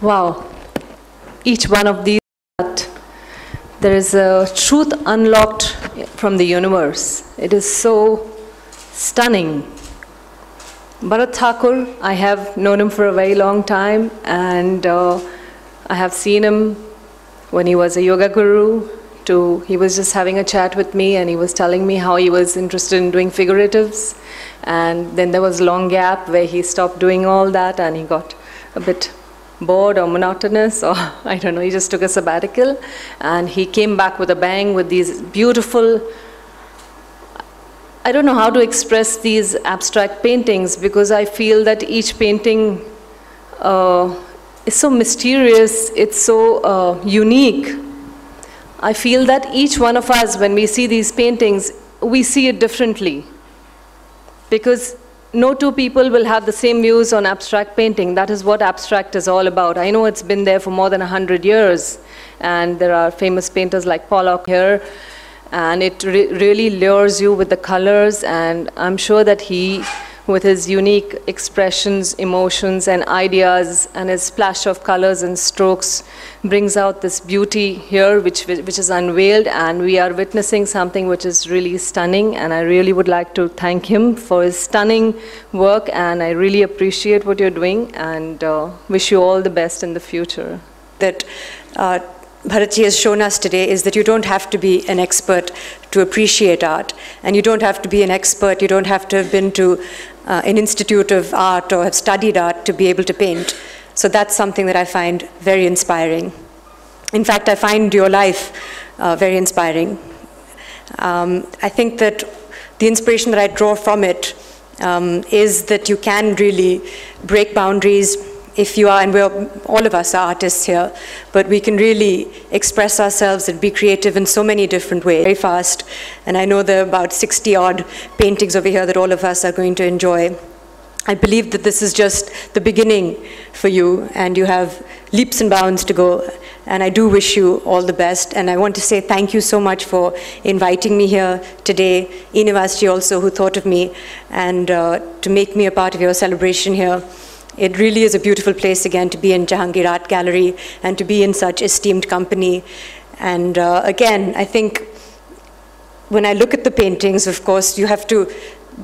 Wow, each one of these, there is a truth unlocked from the universe. It is so stunning. Bharat Thakur, I have known him for a very long time, and I have seen him when he was a yoga guru. He was just having a chat with me, and he was telling me how he was interested in doing figuratives, and then there was a long gap where he stopped doing all that, and he got a bit bored or monotonous, or I don't know, he just took a sabbatical, and he came back with a bang with these beautiful, I don't know how to express these abstract paintings, because I feel that each painting is so mysterious, it's so unique. I feel that each one of us, when we see these paintings, we see it differently, because no two people will have the same views on abstract painting. That is what abstract is all about. I know it's been there for more than 100 years, and there are famous painters like Pollock here, and it really lures you with the colors, and I'm sure that he, with his unique expressions, emotions, and ideas, and his splash of colors and strokes, brings out this beauty here, which is unveiled, and we are witnessing something which is really stunning, and I really would like to thank him for his stunning work, and I really appreciate what you're doing, and wish you all the best in the future. That Bharatji has shown us today is that you don't have to be an expert to appreciate art, and you don't have to be an expert, you don't have to have been to an institute of art or have studied art to be able to paint. So that's something that I find very inspiring. In fact, I find your life very inspiring. I think that the inspiration that I draw from it is that you can really break boundaries if you are, and all of us are artists here, but we can really express ourselves and be creative in so many different ways, very fast. And I know there are about 60-odd paintings over here that all of us are going to enjoy. I believe that this is just the beginning for you, and you have leaps and bounds to go. And I do wish you all the best. And I want to say thank you so much for inviting me here today. Inivasji also, who thought of me, and to make me a part of your celebration here. It really is a beautiful place again to be in Jahangir Art Gallery and to be in such esteemed company. And again, I think when I look at the paintings, of course, you have to,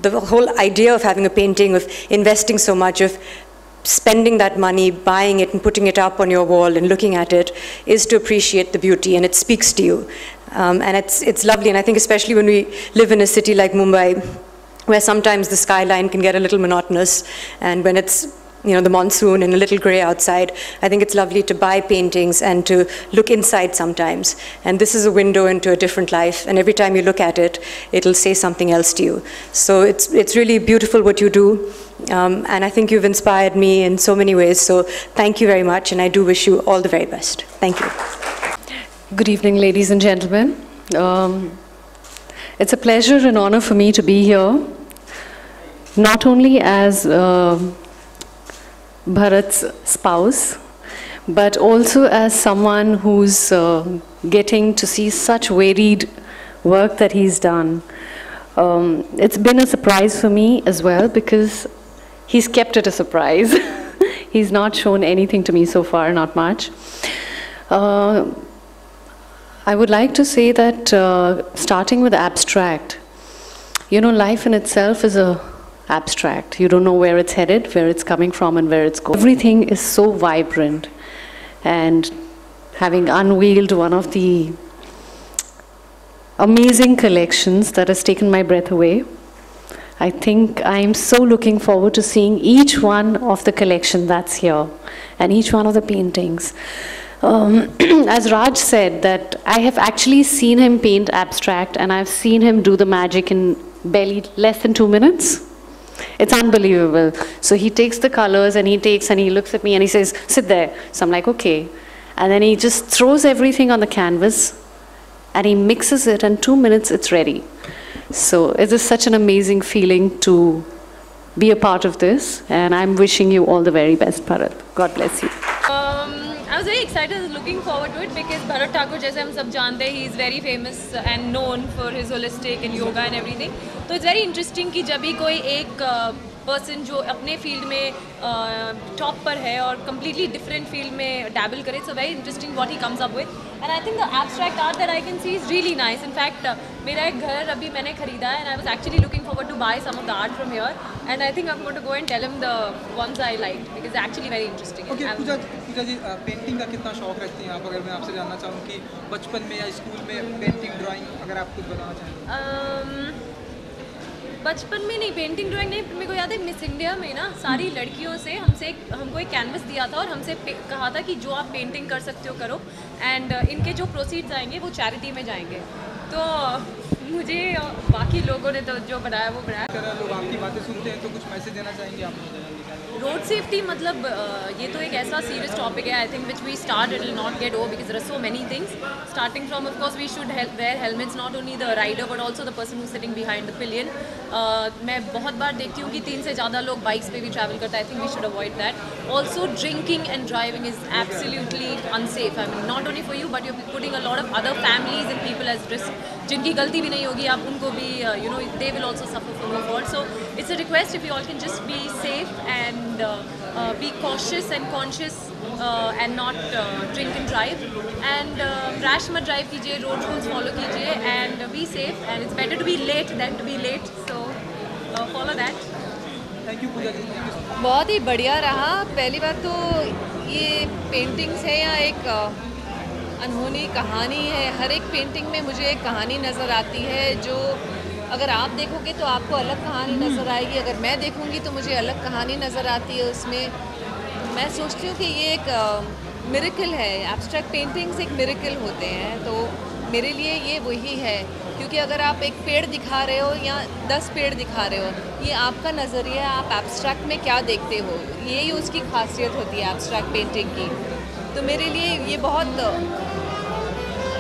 the whole idea of having a painting, of investing so much, of spending that money, buying it and putting it up on your wall and looking at it, is to appreciate the beauty, and it speaks to you. And it's lovely, and I think especially when we live in a city like Mumbai, where sometimes the skyline can get a little monotonous, and when it's the monsoon and a little gray outside, I think it's lovely to buy paintings and to look inside sometimes. And this is a window into a different life, and every time you look at it, it'll say something else to you. So it's really beautiful what you do, and I think you've inspired me in so many ways. So thank you very much, and I do wish you all the very best. Thank you. Good evening, ladies and gentlemen. It's a pleasure and honor for me to be here, not only as Bharat's spouse, but also as someone who's getting to see such varied work that he's done. It's been a surprise for me as well, because he's kept it a surprise. He's not shown anything to me so far, not much. I would like to say that starting with abstract, life in itself is abstract. You don't know where it's headed, where it's coming from, and where it's going. Everything is so vibrant, and having unveiled one of the amazing collections that has taken my breath away, I think I'm so looking forward to seeing each one of the collection that's here, and each one of the paintings. As Raj said, that I have actually seen him paint abstract, and I've seen him do the magic in barely less than 2 minutes. It's unbelievable. So he takes the colors, and he looks at me and he says, sit there. So I'm like, okay. And then he just throws everything on the canvas, and he mixes it, and 2 minutes it's ready. So it is such an amazing feeling to be a part of this, and I'm wishing you all the very best, Bharat. God bless you. I was very excited, looking forward to it, because Bharat Thakur, jaise hum sab jante hain, he is very famous and known for his holistic and yoga and everything. So it's very interesting कि जब भी कोई एक person जो अपने field में top पर है और कम्प्लीटली डिफरेंट फील्ड में डैबल करे. So very interesting what he comes up with. And I think the abstract art that I can see is really nice. In fact मेरा एक घर अभी मैंने खरीदा है and I was actually looking forward to buy some of the art from here and I think I am going to go and tell him the ones I like because actually very interesting. Okay Puja ji, painting का कितना शौक रखती हैं आप? अगर मैं आपसे जानना चाहूँ कि बचपन में या स्कूल में पेंटिंग ड्राइंग अगर आप कुछ बताना चाहें. बचपन में नहीं, पेंटिंग ड्राइंग नहीं. मेरे को याद है मिस इंडिया में ना सारी लड़कियों से हमको एक कैनवस दिया था और हमसे कहा था कि जो आप पेंटिंग कर सकते हो करो एंड इनके जो प्रोसीड्स आएंगे वो चैरिटी में जाएंगे. तो मुझे बाकी लोगों ने तो जो बनाया वो बनाया. अगर लोग आपकी बातें सुनते हैं तो कुछ मैसेज देना चाहेंगे आप? रोड सेफ्टी मतलब ये तो एक ऐसा सीरियस टॉपिक है I think which we start it will not get over because there are so many things starting from of course we should wear helmets not only the rider but also the person who sitting behind the pillion. मैं बहुत बार देखती हूँ कि 3 से ज़्यादा लोग bikes पे भी ट्रैवल करते हैं. I think we should avoid that. Also drinking and driving is absolutely unsafe. I mean not only for you but you putting a lot of other families and people as risk जिनकी गलती भी नहीं होगी आप उनको भी you know they will also suffer from your fault. So it's a request if you all can just be safe and be cautious and conscious and not drink and drive and crash मत drive कीजिए, road rules follow कीजिए and be safe and it's better to be late than to be late, so follow that. Thank you Pooja ji. बहुत ही बढ़िया रहा. पहली बात तो ये पेंटिंग्स है या एक अनहोनी कहानी है. हर एक पेंटिंग में मुझे एक कहानी नज़र आती है जो अगर आप देखोगे तो आपको अलग कहानी नज़र आएगी, अगर मैं देखूंगी तो मुझे अलग कहानी नज़र आती है उसमें. मैं सोचती हूँ कि ये एक मिरेकल है. एब्स्ट्रैक्ट पेंटिंग्स एक मिरेकल होते हैं तो मेरे लिए ये वही है. क्योंकि अगर आप एक पेड़ दिखा रहे हो या 10 पेड़ दिखा रहे हो, ये आपका नज़रिया, आप एब्स्ट्रैक्ट में क्या देखते हो, यही उसकी खासियत होती है एब्स्ट्रैक्ट पेंटिंग की. तो मेरे लिए ये बहुत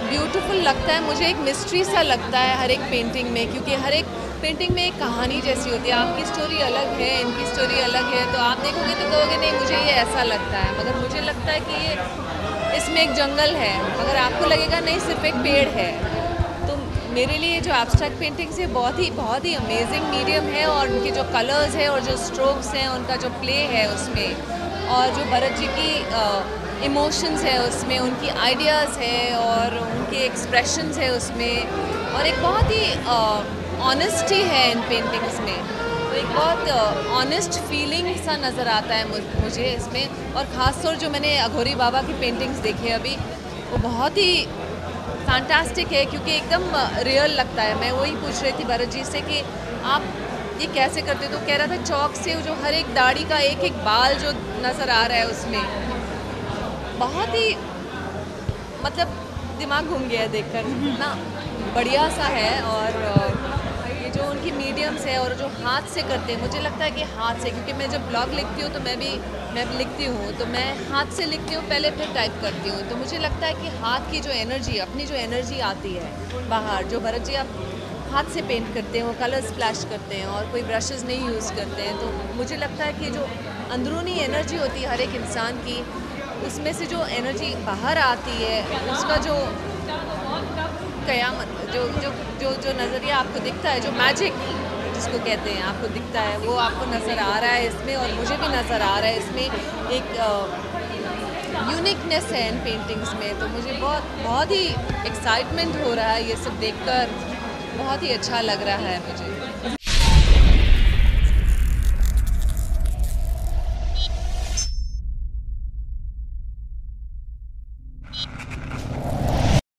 ब्यूटीफुल लगता है. मुझे एक मिस्ट्री सा लगता है हर एक पेंटिंग में, क्योंकि हर एक पेंटिंग में एक कहानी जैसी होती है. आपकी स्टोरी अलग है, इनकी स्टोरी अलग है, तो आप देखोगे तो कहोगे नहीं मुझे ये ऐसा लगता है, मगर मुझे लगता है कि ये इसमें एक जंगल है, मगर आपको लगेगा नहीं सिर्फ एक पेड़ है. तो मेरे लिए जो एब्स्ट्रैक्ट पेंटिंग्स है बहुत ही अमेजिंग मीडियम है और उनके जो कलर्स हैं और जो स्ट्रोक्स हैं उनका जो प्ले है उसमें, और जो भरत जी की इमोशंस है उसमें, उनकी आइडियाज़ है और उनके एक्सप्रेशंस है उसमें, और एक बहुत ही ऑनेस्टी है इन पेंटिंग्स में. तो एक बहुत ऑनेस्ट फीलिंग सा नज़र आता है मुझे इसमें. और ख़ासतौर जो मैंने अघोरी बाबा की पेंटिंग्स देखी अभी, वो बहुत ही फैंटास्टिक है क्योंकि एकदम रियल लगता है. मैं वही पूछ रही थी भरत जी से कि आप ये कैसे करते, तो कह रहा था चौक से जो हर एक दाढ़ी का एक एक बाल जो नज़र आ रहा है उसमें, बहुत ही मतलब दिमाग घूम गया देखकर. इतना बढ़िया सा है. और ये जो उनकी मीडियम्स है और जो हाथ से करते हैं, मुझे लगता है कि हाथ से, क्योंकि मैं जब ब्लॉग लिखती हूँ तो मैं भी लिखती हूँ तो मैं हाथ से लिखती हूँ पहले, फिर टाइप करती हूँ. तो मुझे लगता है कि हाथ की जो एनर्जी, अपनी जो एनर्जी आती है बाहर, जो भरत जी आप हाथ से पेंट करते हैं, वो कलर स्प्लैश करते हैं और कोई ब्रशेस नहीं यूज़ करते हैं, तो मुझे लगता है कि जो अंदरूनी एनर्जी होती है हर एक इंसान की, उसमें से जो एनर्जी बाहर आती है, उसका जो कयामत, जो नज़रिया आपको दिखता है, जो मैजिक जिसको कहते हैं आपको दिखता है, वो आपको नज़र आ रहा है इसमें, और मुझे भी नज़र आ रहा है इसमें. एक यूनिकनेस है इन पेंटिंग्स में. तो मुझे बहुत ही एक्साइटमेंट हो रहा है ये सब देखकर. बहुत ही अच्छा लग रहा है मुझे.